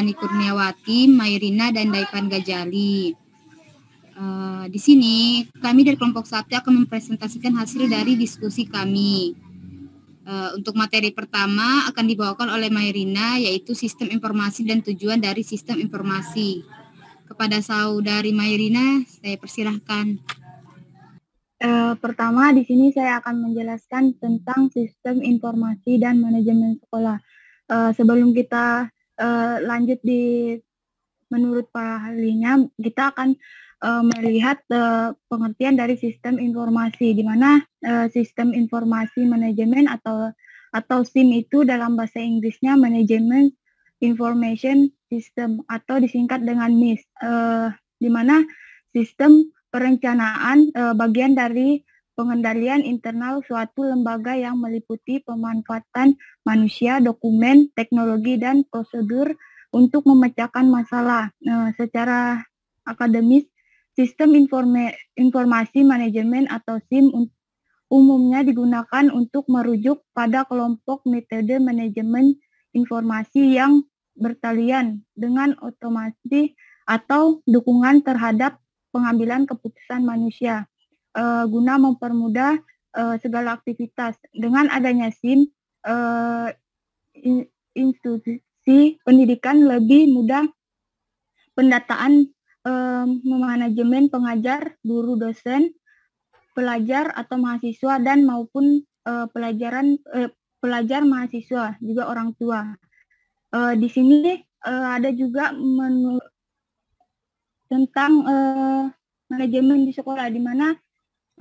Tani Kurniawati, Mairina, dan Daipan Gajali. Di sini kami dari kelompok 1 akan mempresentasikan hasil dari diskusi kami. Untuk materi pertama akan dibawakan oleh Mairina, yaitu sistem informasi dan tujuan dari sistem informasi. Kepada saudari Mairina, saya persilahkan. Pertama, di sini saya akan menjelaskan tentang sistem informasi dan manajemen sekolah. Sebelum kita lanjut menurut para ahlinya, kita akan melihat pengertian dari sistem informasi, di mana sistem informasi manajemen atau SIM itu dalam bahasa Inggrisnya Management Information System atau disingkat dengan MIS, di mana sistem perencanaan bagian dari pengendalian internal suatu lembaga yang meliputi pemanfaatan manusia, dokumen, teknologi, dan prosedur untuk memecahkan masalah. Secara akademis, sistem informasi manajemen atau SIM umumnya digunakan untuk merujuk pada kelompok metode manajemen informasi yang bertalian dengan otomasi atau dukungan terhadap pengambilan keputusan manusia guna mempermudah segala aktivitas. Dengan adanya SIM, institusi pendidikan lebih mudah pendataan, manajemen pengajar, guru, dosen, pelajar atau mahasiswa dan maupun pelajar, mahasiswa, juga orang tua. Di sini ada juga tentang manajemen di sekolah, di mana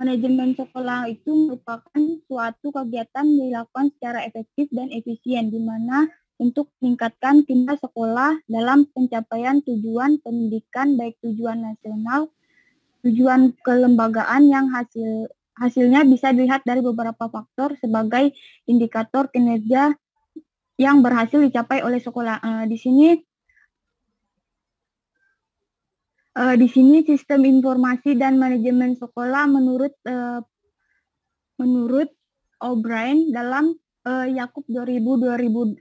manajemen sekolah itu merupakan suatu kegiatan dilakukan secara efektif dan efisien, di mana untuk meningkatkan kinerja sekolah dalam pencapaian tujuan pendidikan, baik tujuan nasional, tujuan kelembagaan yang hasilnya bisa dilihat dari beberapa faktor sebagai indikator kinerja yang berhasil dicapai oleh sekolah. Di sini sistem informasi dan manajemen sekolah menurut O'Brien dalam Yakub 2012,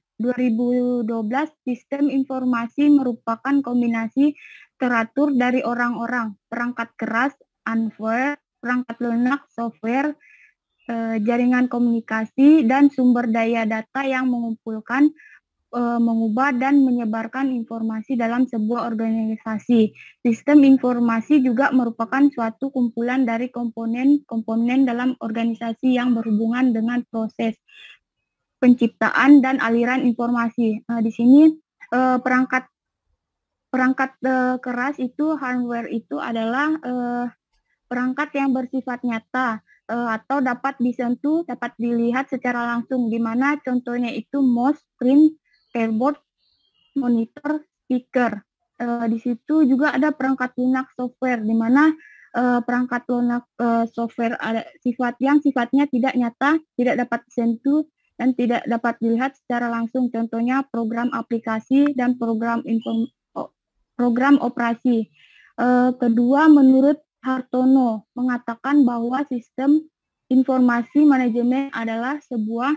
sistem informasi merupakan kombinasi teratur dari orang-orang, perangkat keras, hardware, perangkat lunak, software, jaringan komunikasi, dan sumber daya data yang mengumpulkan, mengubah, dan menyebarkan informasi dalam sebuah organisasi. Sistem informasi juga merupakan suatu kumpulan dari komponen-komponen dalam organisasi yang berhubungan dengan proses penciptaan dan aliran informasi. Di sini perangkat keras itu, hardware itu adalah perangkat yang bersifat nyata atau dapat disentuh, dapat dilihat secara langsung, di mana contohnya itu mouse, screen, keyboard, monitor, speaker. Di situ juga ada perangkat lunak software, di mana perangkat lunak software ada sifatnya tidak nyata, tidak dapat disentuh, dan tidak dapat dilihat secara langsung. Contohnya program aplikasi dan program operasi. Kedua, menurut Hartono mengatakan bahwa sistem informasi manajemen adalah sebuah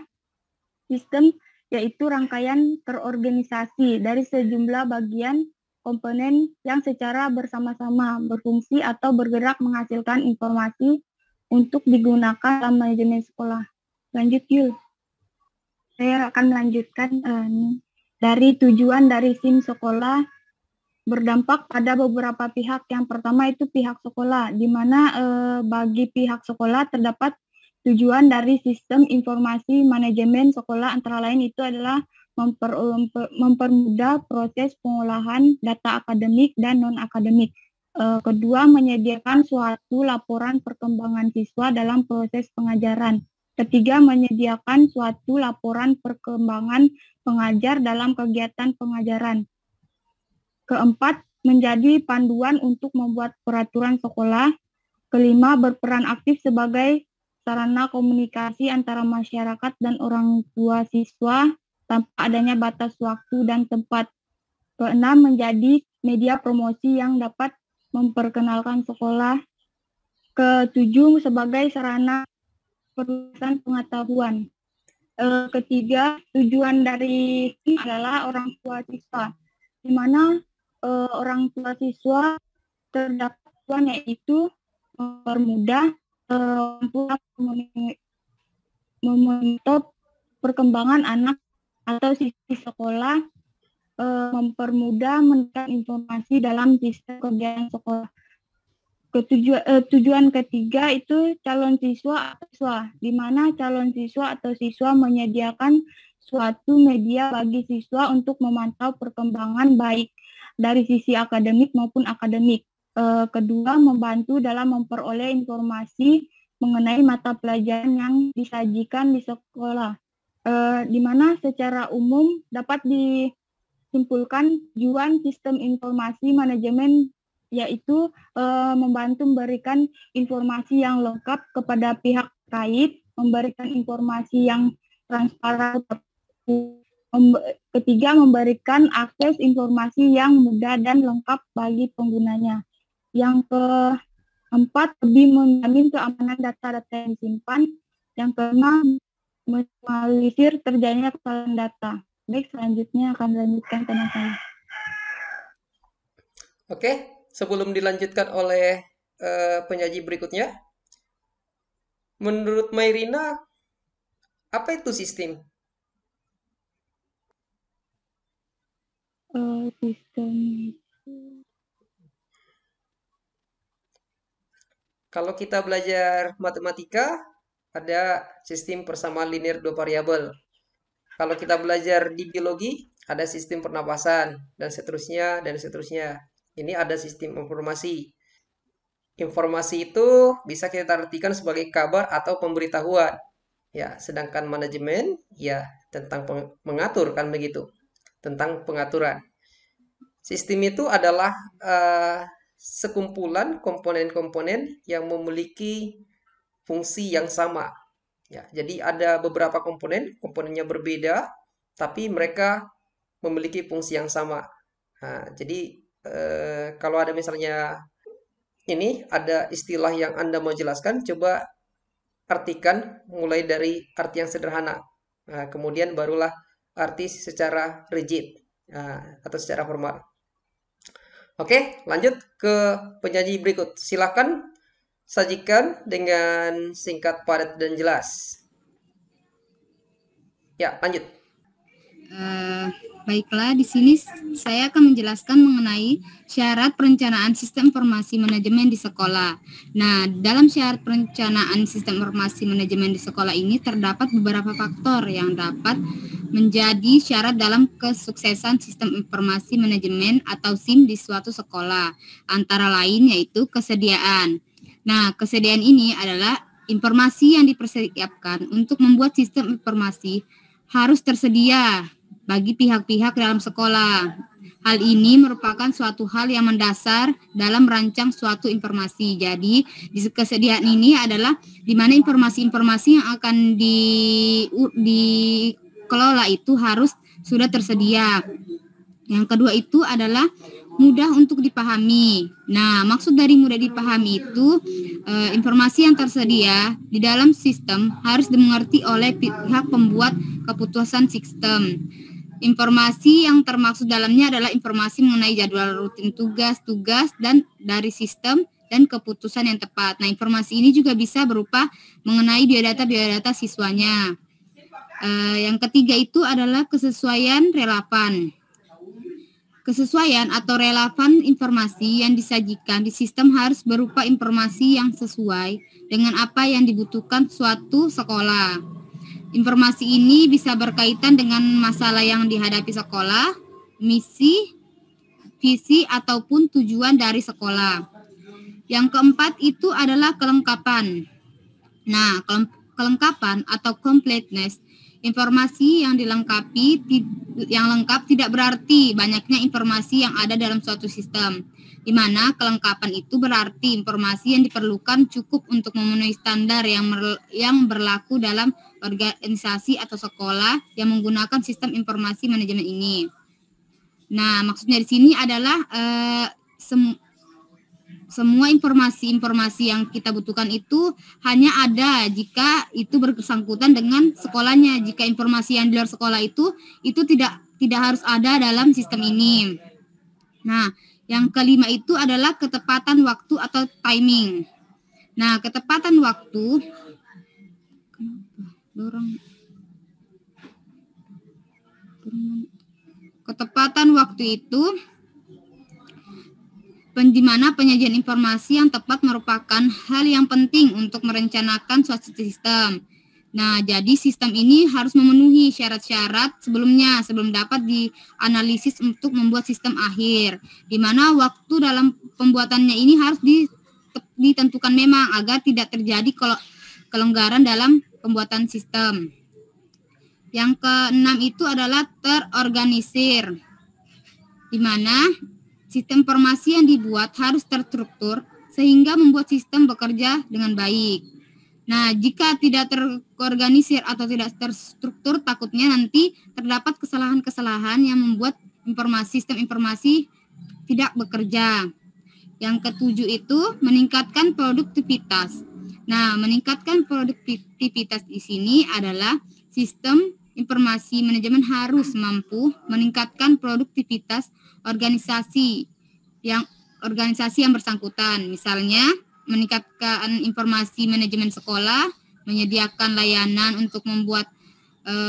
sistem, yaitu rangkaian terorganisasi dari sejumlah bagian komponen yang secara bersama-sama berfungsi atau bergerak menghasilkan informasi untuk digunakan dalam manajemen sekolah. Lanjut, Yul. Saya akan melanjutkan dari tujuan dari SIM sekolah berdampak pada beberapa pihak. Yang pertama itu pihak sekolah, di mana bagi pihak sekolah terdapat tujuan dari sistem informasi manajemen sekolah, antara lain itu adalah mempermudah proses pengolahan data akademik dan non-akademik. Kedua, menyediakan suatu laporan perkembangan siswa dalam proses pengajaran. Ketiga, menyediakan suatu laporan perkembangan pengajar dalam kegiatan pengajaran. Keempat, menjadi panduan untuk membuat peraturan sekolah. Kelima, berperan aktif sebagai sarana komunikasi antara masyarakat dan orang tua siswa tanpa adanya batas waktu dan tempat. Keenam, menjadi media promosi yang dapat memperkenalkan sekolah. Ketujuh, sebagai sarana perusahaan pengetahuan. Ketiga, tujuan dari ini adalah orang tua siswa. di mana orang tua siswa terdakwa yaitu mempermudah memonitor perkembangan anak atau siswa sekolah, mempermudah menekan informasi dalam sistem kegiatan sekolah. Tujuan ketiga itu calon siswa atau siswa, di mana calon siswa atau siswa menyediakan suatu media bagi siswa untuk memantau perkembangan baik dari sisi akademik maupun akademik. Kedua, membantu dalam memperoleh informasi mengenai mata pelajaran yang disajikan di sekolah, di mana secara umum dapat disimpulkan tujuan sistem informasi manajemen yaitu membantu memberikan informasi yang lengkap kepada pihak terkait, memberikan informasi yang transparan. Ketiga, memberikan akses informasi yang mudah dan lengkap bagi penggunanya. Yang keempat, lebih menjamin keamanan data-data yang disimpan. Yang kelima, meminimalisir terjadinya kesalahan data. Baik, selanjutnya akan dilanjutkan teman saya. Oke. Sebelum dilanjutkan oleh penyaji berikutnya, menurut Mairina, apa itu sistem? Kalau kita belajar matematika, ada sistem persamaan linear dua variabel. Kalau kita belajar di biologi, ada sistem pernapasan, dan seterusnya, dan seterusnya. Ini ada sistem informasi. Informasi itu bisa kita artikan sebagai kabar atau pemberitahuan. Ya, sedangkan manajemen ya tentang mengatur kan begitu. Tentang pengaturan. Sistem itu adalah sekumpulan komponen-komponen yang memiliki fungsi yang sama. Ya, jadi ada beberapa komponennya berbeda, tapi mereka memiliki fungsi yang sama. Nah, jadi kalau ada misalnya ini ada istilah yang Anda mau jelaskan, coba artikan mulai dari arti yang sederhana. Nah, kemudian barulah arti secara rigid atau secara formal. Oke, lanjut ke penyaji berikut. Silakan sajikan dengan singkat, padat, dan jelas. Ya, lanjut. Baiklah, di sini saya akan menjelaskan mengenai syarat perencanaan sistem informasi manajemen di sekolah. Nah, dalam syarat perencanaan sistem informasi manajemen di sekolah ini terdapat beberapa faktor yang dapat menjadi syarat dalam kesuksesan sistem informasi manajemen atau SIM di suatu sekolah. Antara lain yaitu kesediaan. Nah, kesediaan ini adalah informasi yang dipersiapkan untuk membuat sistem informasi harus tersedia bagi pihak-pihak dalam sekolah. Hal ini merupakan suatu hal yang mendasar dalam merancang suatu informasi. Jadi, di kesediaan ini adalah di mana informasi-informasi yang akan dikelola itu harus sudah tersedia. Yang kedua itu adalah mudah untuk dipahami. Nah, maksud dari mudah dipahami itu informasi yang tersedia di dalam sistem harus dimengerti oleh pihak pembuat keputusan sistem. Informasi yang termaksud dalamnya adalah informasi mengenai jadwal rutin tugas-tugas dan dari sistem dan keputusan yang tepat. Nah, informasi ini juga bisa berupa mengenai biodata siswanya. Yang ketiga itu adalah kesesuaian relevan. Kesesuaian atau relevan informasi yang disajikan di sistem harus berupa informasi yang sesuai dengan apa yang dibutuhkan suatu sekolah. Informasi ini bisa berkaitan dengan masalah yang dihadapi sekolah, misi, visi, ataupun tujuan dari sekolah. Yang keempat itu adalah kelengkapan. Nah, kelengkapan atau completeness. Informasi yang lengkap tidak berarti banyaknya informasi yang ada dalam suatu sistem, di mana kelengkapan itu berarti informasi yang diperlukan cukup untuk memenuhi standar yang berlaku dalam organisasi atau sekolah yang menggunakan sistem informasi manajemen ini. Nah, maksudnya di sini adalah semua informasi yang kita butuhkan itu hanya ada jika itu bersangkutan dengan sekolahnya. Jika informasi yang di luar sekolah itu tidak harus ada dalam sistem ini. Nah, yang kelima itu adalah ketepatan waktu atau timing. Nah, ketepatan waktu ketepatan waktu itu di mana penyajian informasi yang tepat merupakan hal yang penting untuk merencanakan suatu sistem. Nah, jadi sistem ini harus memenuhi syarat-syarat sebelumnya sebelum dapat dianalisis untuk membuat sistem akhir, di mana waktu dalam pembuatannya ini harus ditentukan memang agar tidak terjadi kelonggaran dalam pembuatan sistem. Yang keenam itu adalah terorganisir, di mana sistem informasi yang dibuat harus terstruktur sehingga membuat sistem bekerja dengan baik. Nah, jika tidak terorganisir atau tidak terstruktur, takutnya nanti terdapat kesalahan-kesalahan yang membuat sistem informasi tidak bekerja. Yang ketujuh itu meningkatkan produktivitas. Nah, meningkatkan produktivitas di sini adalah sistem informasi manajemen harus mampu meningkatkan produktivitas organisasi yang bersangkutan. Misalnya, meningkatkan informasi manajemen sekolah, menyediakan layanan untuk membuat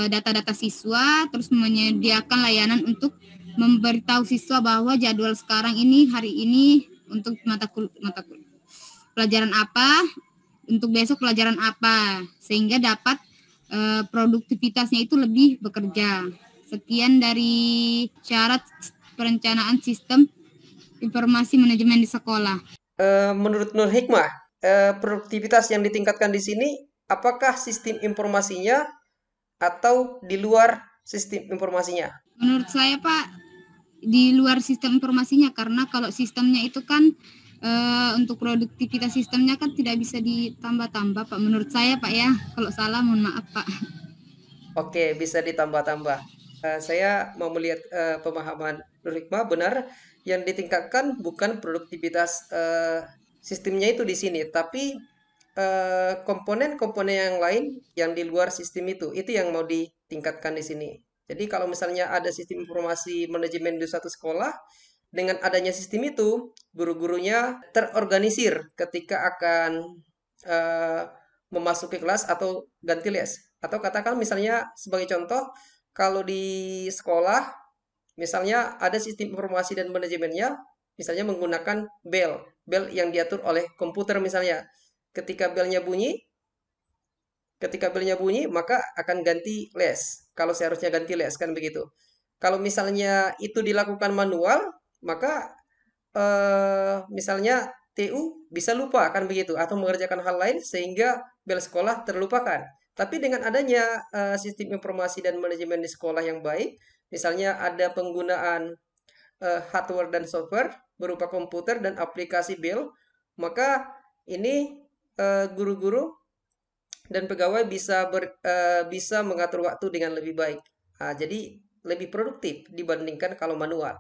data-data siswa, terus menyediakan layanan untuk memberitahu siswa bahwa jadwal sekarang ini, hari ini untuk mata pelajaran apa, untuk besok pelajaran apa, sehingga dapat produktivitasnya itu lebih bekerja. Sekian dari syarat perencanaan sistem informasi manajemen di sekolah. Menurut Nur Hikmah, produktivitas yang ditingkatkan di sini, apakah sistem informasinya atau di luar sistem informasinya? Menurut saya, Pak, di luar sistem informasinya, karena kalau sistemnya itu kan untuk produktivitas sistemnya kan tidak bisa ditambah-tambah, Pak. Menurut saya, Pak, ya. Kalau salah, mohon maaf, Pak. Oke, bisa ditambah-tambah. Saya mau melihat pemahaman Nur Hikmah, benar, yang ditingkatkan bukan produktivitas sistemnya itu di sini, tapi komponen-komponen yang lain yang di luar sistem itu yang mau ditingkatkan di sini. Jadi kalau misalnya ada sistem informasi manajemen di satu sekolah, dengan adanya sistem itu, guru-gurunya terorganisir ketika akan memasuki kelas atau ganti les. Atau katakan misalnya sebagai contoh, kalau di sekolah, misalnya ada sistem informasi dan manajemennya, misalnya menggunakan bel yang diatur oleh komputer misalnya. Ketika belnya bunyi, maka akan ganti les. Kalau seharusnya ganti les, kan begitu. Kalau misalnya itu dilakukan manual, maka misalnya TU bisa lupa, kan begitu, atau mengerjakan hal lain sehingga bel sekolah terlupakan. Tapi dengan adanya sistem informasi dan manajemen di sekolah yang baik, misalnya ada penggunaan hardware dan software berupa komputer dan aplikasi bel, maka ini guru-guru dan pegawai bisa mengatur waktu dengan lebih baik. Jadi lebih produktif dibandingkan kalau manual.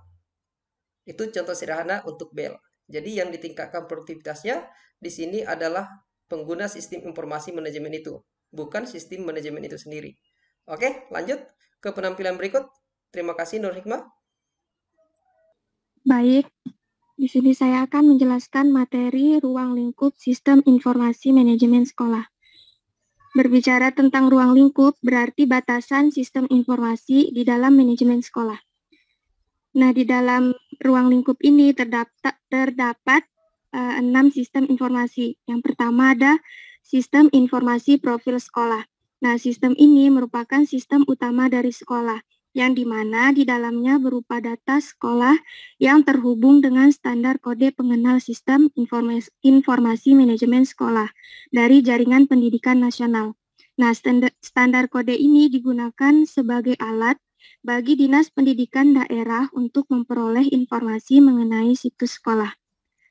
Itu contoh sederhana untuk bel. Jadi yang ditingkatkan produktivitasnya di sini adalah pengguna sistem informasi manajemen itu, bukan sistem manajemen itu sendiri. Oke, lanjut ke penampilan berikut. Terima kasih Nur Hikmah. Baik, di sini saya akan menjelaskan materi ruang lingkup sistem informasi manajemen sekolah. Berbicara tentang ruang lingkup berarti batasan sistem informasi di dalam manajemen sekolah. Nah, di dalam ruang lingkup ini terdapat 6 sistem informasi. Yang pertama ada sistem informasi profil sekolah. Nah, sistem ini merupakan sistem utama dari sekolah, yang dimana di dalamnya berupa data sekolah yang terhubung dengan standar kode pengenal sistem informasi manajemen sekolah dari Jaringan Pendidikan Nasional. Nah, standar kode ini digunakan sebagai alat bagi Dinas Pendidikan Daerah untuk memperoleh informasi mengenai situs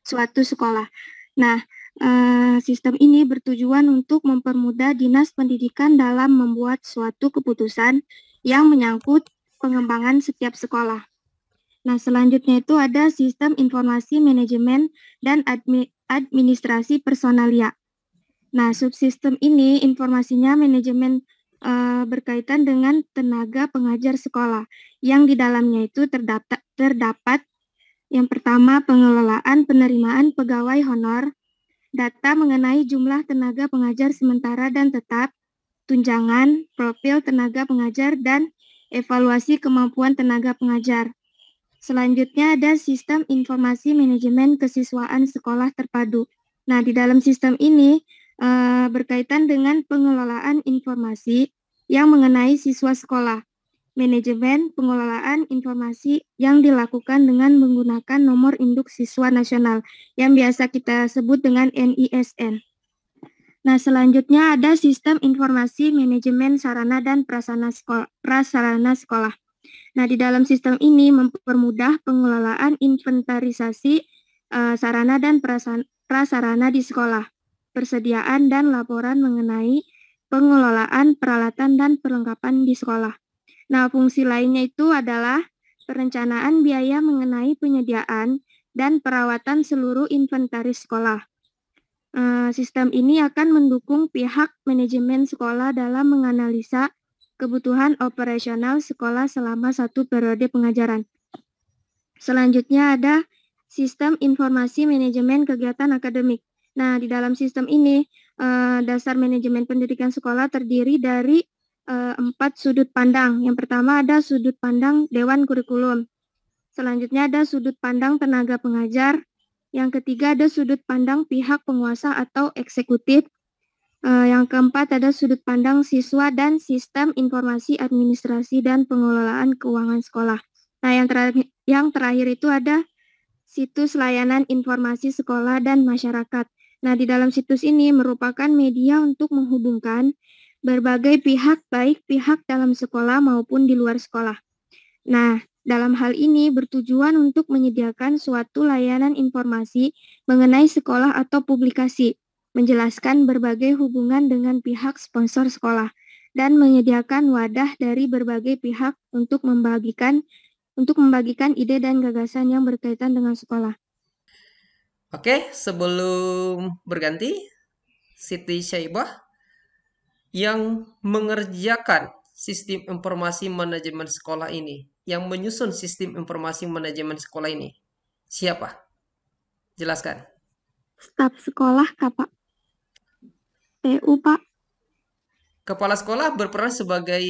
suatu sekolah. Nah, sistem ini bertujuan untuk mempermudah Dinas Pendidikan dalam membuat suatu keputusan yang menyangkut pengembangan setiap sekolah. Nah, selanjutnya itu ada sistem informasi manajemen dan administrasi personalia. Nah, subsistem ini informasinya manajemen berkaitan dengan tenaga pengajar sekolah yang di dalamnya itu terdapat Yang pertama, pengelolaan penerimaan pegawai honor, data mengenai jumlah tenaga pengajar sementara dan tetap, tunjangan, profil tenaga pengajar, dan evaluasi kemampuan tenaga pengajar. Selanjutnya ada sistem informasi manajemen kesiswaan sekolah terpadu. Nah, di dalam sistem ini berkaitan dengan pengelolaan informasi yang mengenai siswa sekolah. Manajemen pengelolaan informasi yang dilakukan dengan menggunakan nomor induk siswa nasional yang biasa kita sebut dengan NISN. Nah, selanjutnya ada sistem informasi manajemen sarana dan prasarana sekolah. Nah, di dalam sistem ini mempermudah pengelolaan inventarisasi sarana dan prasarana di sekolah, persediaan dan laporan mengenai pengelolaan peralatan dan perlengkapan di sekolah. Nah, fungsi lainnya itu adalah perencanaan biaya mengenai penyediaan dan perawatan seluruh inventaris sekolah. Sistem ini akan mendukung pihak manajemen sekolah dalam menganalisa kebutuhan operasional sekolah selama satu periode pengajaran. Selanjutnya ada sistem informasi manajemen kegiatan akademik. Nah, di dalam sistem ini, dasar manajemen pendidikan sekolah terdiri dari 4 sudut pandang. Yang pertama ada sudut pandang Dewan Kurikulum. Selanjutnya ada sudut pandang tenaga pengajar. Yang ketiga ada sudut pandang pihak penguasa atau eksekutif. Yang keempat ada sudut pandang siswa dan sistem informasi administrasi dan pengelolaan keuangan sekolah. Nah, yang terakhir itu ada situs layanan informasi sekolah dan masyarakat. Nah, di dalam situs ini merupakan media untuk menghubungkan berbagai pihak, baik pihak dalam sekolah maupun di luar sekolah. Nah, dalam hal ini bertujuan untuk menyediakan suatu layanan informasi mengenai sekolah atau publikasi, menjelaskan berbagai hubungan dengan pihak sponsor sekolah, dan menyediakan wadah dari berbagai pihak untuk membagikan ide dan gagasan yang berkaitan dengan sekolah. Oke, sebelum berganti, Siti Syaibah yang mengerjakan sistem informasi manajemen sekolah ini, yang menyusun sistem informasi manajemen sekolah ini, siapa? Jelaskan. Staf sekolah, Pak. PU, Pak. Kepala sekolah berperan sebagai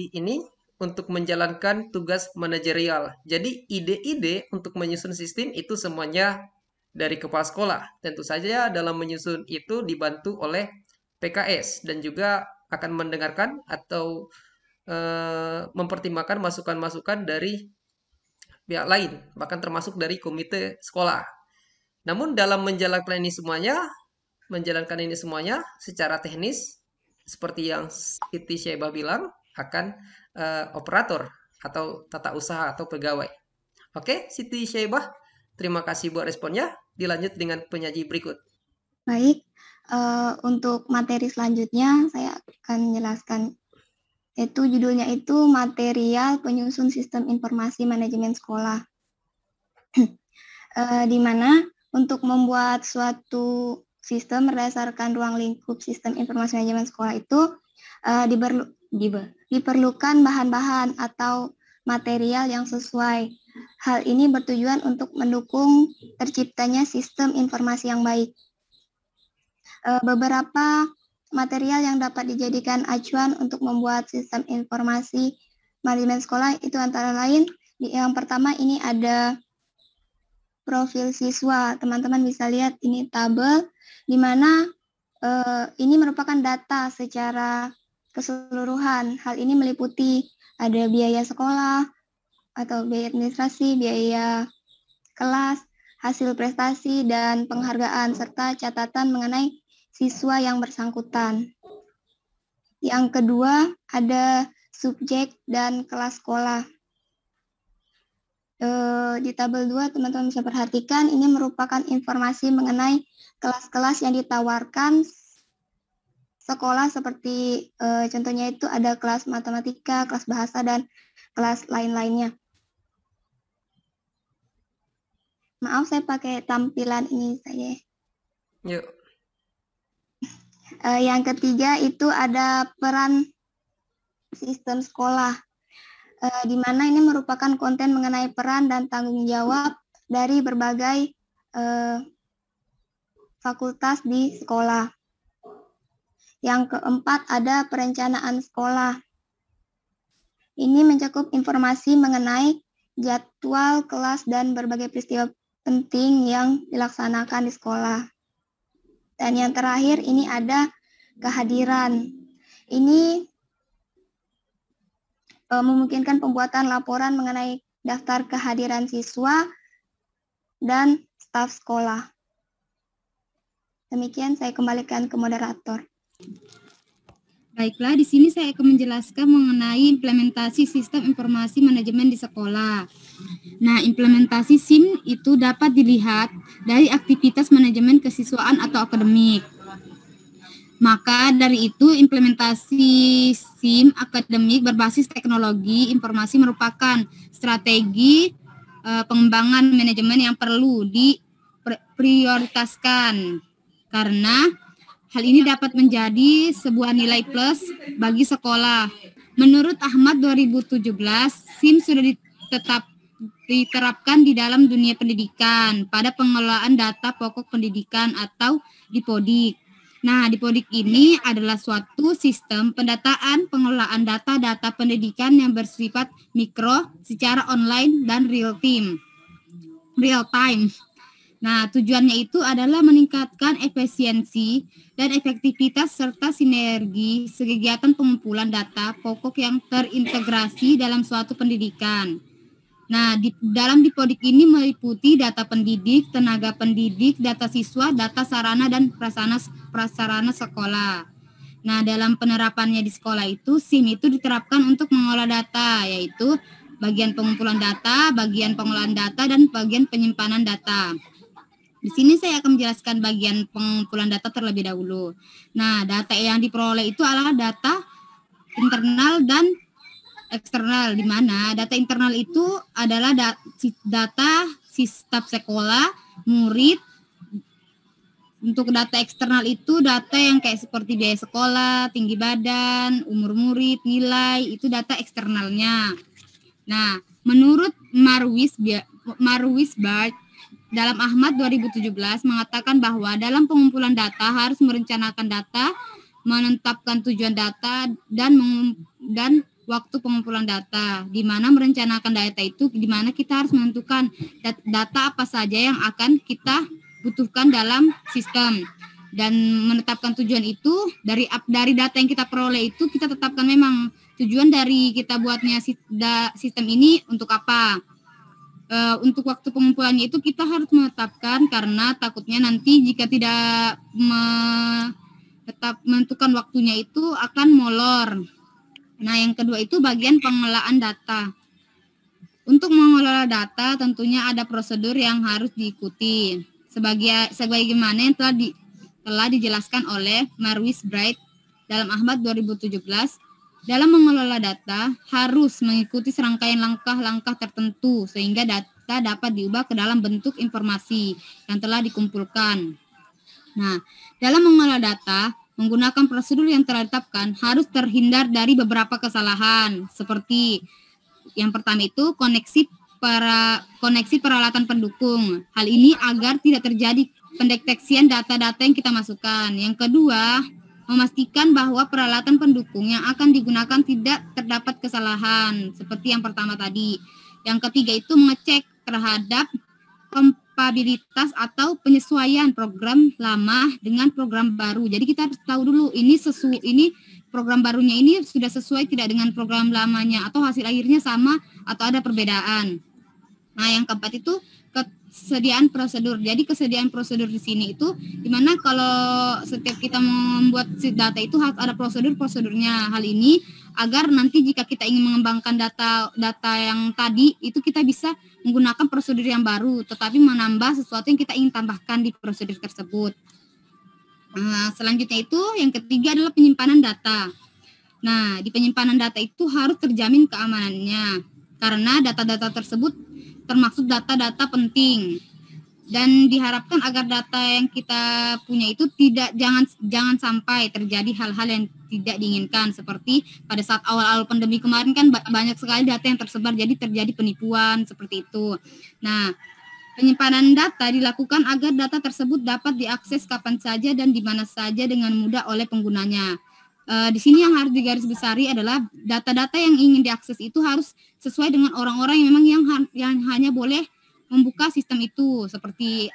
ini untuk menjalankan tugas manajerial. Jadi ide-ide untuk menyusun sistem itu semuanya dari kepala sekolah. Tentu saja dalam menyusun itu dibantu oleh PKS dan juga akan mendengarkan atau mempertimbangkan masukan-masukan dari pihak lain, bahkan termasuk dari komite sekolah. Namun dalam menjalankan ini semuanya secara teknis, seperti yang Siti Syaibah bilang, akan operator atau tata usaha atau pegawai. Oke, Siti Syaibah, terima kasih buat responnya. Dilanjut dengan penyaji berikut. Baik, untuk materi selanjutnya saya akan menjelaskan, yaitu judulnya itu material penyusun sistem informasi manajemen sekolah. Di mana untuk membuat suatu sistem berdasarkan ruang lingkup sistem informasi manajemen sekolah itu diperlukan bahan-bahan atau material yang sesuai. Hal ini bertujuan untuk mendukung terciptanya sistem informasi yang baik. Beberapa material yang dapat dijadikan acuan untuk membuat sistem informasi manajemen sekolah itu antara lain, yang pertama ini ada profil siswa. Teman-teman bisa lihat ini tabel di mana ini merupakan data secara keseluruhan. Hal ini meliputi ada biaya sekolah atau biaya administrasi, biaya kelas, hasil prestasi, dan penghargaan, serta catatan mengenai siswa yang bersangkutan. Yang kedua, ada subjek dan kelas sekolah. Di tabel 2, teman-teman bisa perhatikan, ini merupakan informasi mengenai kelas-kelas yang ditawarkan sekolah seperti contohnya itu ada kelas matematika, kelas bahasa, dan kelas lain-lainnya. Maaf, saya pakai tampilan ini saja. Yuk. Yang ketiga itu ada peran sistem sekolah, di mana ini merupakan konten mengenai peran dan tanggung jawab dari berbagai fakultas di sekolah. Yang keempat ada perencanaan sekolah. Ini mencakup informasi mengenai jadwal kelas dan berbagai peristiwa penting yang dilaksanakan di sekolah. Dan yang terakhir ini ada kehadiran. Ini memungkinkan pembuatan laporan mengenai daftar kehadiran siswa dan staf sekolah. Demikian saya kembalikan ke moderator. Baiklah, di sini saya akan menjelaskan mengenai implementasi sistem informasi manajemen di sekolah. Nah, implementasi SIM itu dapat dilihat dari aktivitas manajemen kesiswaan atau akademik. Maka dari itu, implementasi SIM akademik berbasis teknologi informasi merupakan strategi pengembangan manajemen yang perlu diprioritaskan karena hal ini dapat menjadi sebuah nilai plus bagi sekolah. Menurut Ahmad 2017, SIM sudah diterapkan di dalam dunia pendidikan pada pengelolaan data pokok pendidikan atau Dipodik. Nah, Dipodik ini adalah suatu sistem pendataan pengelolaan data-data pendidikan yang bersifat mikro secara online dan real time. Nah, tujuannya itu adalah meningkatkan efisiensi dan efektivitas serta sinergi kegiatan pengumpulan data pokok yang terintegrasi dalam suatu pendidikan. Nah, dalam Dipodik ini meliputi data pendidik, tenaga pendidik, data siswa, data sarana dan prasarana sekolah. Nah, dalam penerapannya di sekolah itu, SIM itu diterapkan untuk mengolah data, yaitu bagian pengumpulan data, bagian pengolahan data, dan bagian penyimpanan data. Di sini saya akan menjelaskan bagian pengumpulan data terlebih dahulu. Nah, data yang diperoleh itu adalah data internal dan eksternal, di mana data internal itu adalah data staf sekolah, murid. Untuk data eksternal itu data yang kayak seperti biaya sekolah, tinggi badan, umur murid, nilai, itu data eksternalnya. Nah, menurut Marwis Bart dalam Ahmad 2017 mengatakan bahwa dalam pengumpulan data harus merencanakan data, menetapkan tujuan data dan waktu pengumpulan data. Di mana merencanakan data itu di mana kita harus menentukan data apa saja yang akan kita butuhkan dalam sistem, dan menetapkan tujuan itu dari data yang kita peroleh itu kita tetapkan memang tujuan dari kita buatnya sistem ini untuk apa. Untuk waktu pengumpulannya itu kita harus menetapkan karena takutnya nanti jika tidak tetap menentukan waktunya itu akan molor. Nah, yang kedua itu bagian pengelolaan data. Untuk mengelola data tentunya ada prosedur yang harus diikuti. Sebagaimana yang telah dijelaskan oleh Marwis Bright dalam Ahmad 2017, dalam mengelola data harus mengikuti serangkaian langkah-langkah tertentu sehingga data dapat diubah ke dalam bentuk informasi yang telah dikumpulkan. Nah, dalam mengelola data, menggunakan prosedur yang telah ditetapkan harus terhindar dari beberapa kesalahan, seperti yang pertama itu koneksi peralatan pendukung. Hal ini agar tidak terjadi pendeteksian data-data yang kita masukkan. Yang kedua, memastikan bahwa peralatan pendukung yang akan digunakan tidak terdapat kesalahan, seperti yang pertama tadi. Yang ketiga itu mengecek terhadap kompatibilitas atau penyesuaian program lama dengan program baru. Jadi kita harus tahu dulu ini program barunya ini sudah sesuai tidak dengan program lamanya, atau hasil akhirnya sama atau ada perbedaan. Nah, yang keempat itu kesediaan prosedur. Jadi kesediaan prosedur di sini itu dimana kalau setiap kita membuat data itu harus ada prosedurnya. Hal ini agar nanti jika kita ingin mengembangkan data yang tadi itu kita bisa menggunakan prosedur yang baru, tetapi menambah sesuatu yang kita ingin tambahkan di prosedur tersebut. Nah, selanjutnya itu yang ketiga adalah penyimpanan data. Nah, di penyimpanan data itu harus terjamin keamanannya karena data-data tersebut termasuk data-data penting, dan diharapkan agar data yang kita punya itu jangan sampai terjadi hal-hal yang tidak diinginkan, seperti pada saat awal-awal pandemi kemarin kan banyak sekali data yang tersebar, jadi terjadi penipuan seperti itu. Nah, Penyimpanan data dilakukan agar data tersebut dapat diakses kapan saja dan di mana saja dengan mudah oleh penggunanya. Di sini yang harus digarisbesari adalah data-data yang ingin diakses itu harus sesuai dengan orang-orang yang memang yang hanya boleh membuka sistem itu, seperti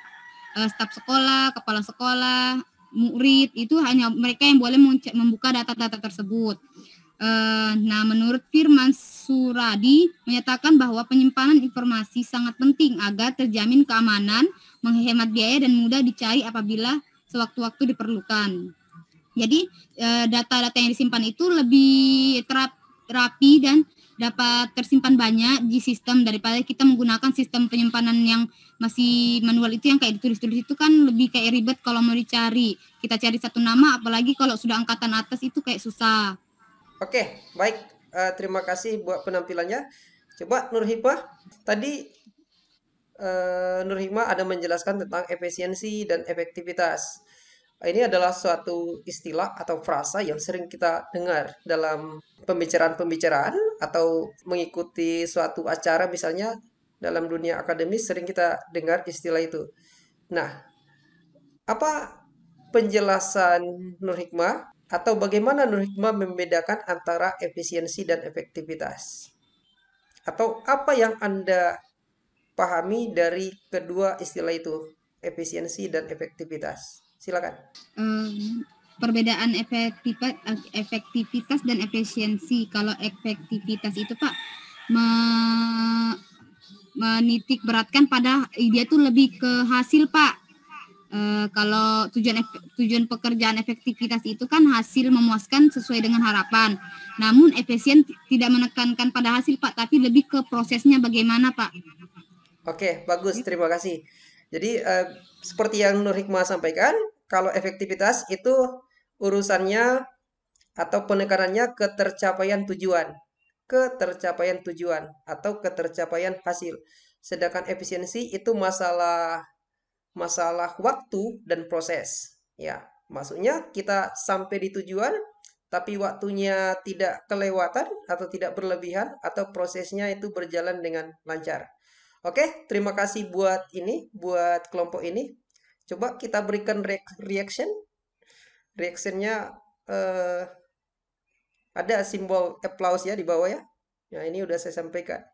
staf sekolah, kepala sekolah, murid, itu hanya mereka yang boleh membuka data-data tersebut. Nah, menurut Firman Suradi menyatakan bahwa penyimpanan informasi sangat penting agar terjamin keamanan, menghemat biaya dan mudah dicari apabila sewaktu-waktu diperlukan. Jadi data-data yang disimpan itu lebih rapi dan dapat tersimpan banyak di sistem daripada kita menggunakan sistem penyimpanan yang masih manual itu, yang kayak ditulis-tulis itu kan lebih kayak ribet kalau mau dicari. Kita cari satu nama, apalagi kalau sudah angkatan atas itu kayak susah. Oke, baik. Terima kasih buat penampilannya. Coba Nur Hikmah, tadi Nur Hikmah ada menjelaskan tentang efisiensi dan efektivitas. Ini adalah suatu istilah atau frasa yang sering kita dengar dalam pembicaraan-pembicaraan atau mengikuti suatu acara, misalnya dalam dunia akademis sering kita dengar istilah itu. Nah, apa penjelasan Nur Hikmah atau bagaimana Nur Hikmah membedakan antara efisiensi dan efektivitas? Atau apa yang Anda pahami dari kedua istilah itu, efisiensi dan efektivitas? Silakan. Perbedaan efektivitas dan efisiensi. Kalau efektivitas itu Pak menitik beratkan pada dia tuh lebih ke hasil Pak. Kalau tujuan pekerjaan efektivitas itu kan hasil memuaskan sesuai dengan harapan. Namun efisien tidak menekankan pada hasil Pak, tapi lebih ke prosesnya bagaimana Pak. Oke, bagus, terima kasih. Jadi seperti yang Nur Hikmah sampaikan, kalau efektivitas itu urusannya atau penekanannya ketercapaian tujuan atau ketercapaian hasil. Sedangkan efisiensi itu masalah waktu dan proses. Ya, maksudnya kita sampai di tujuan tapi waktunya tidak kelewatan atau tidak berlebihan atau prosesnya itu berjalan dengan lancar. Oke, terima kasih buat kelompok ini. Coba kita berikan reaction. Reactionnya ada simbol applause ya di bawah ya. Nah, ini udah saya sampaikan.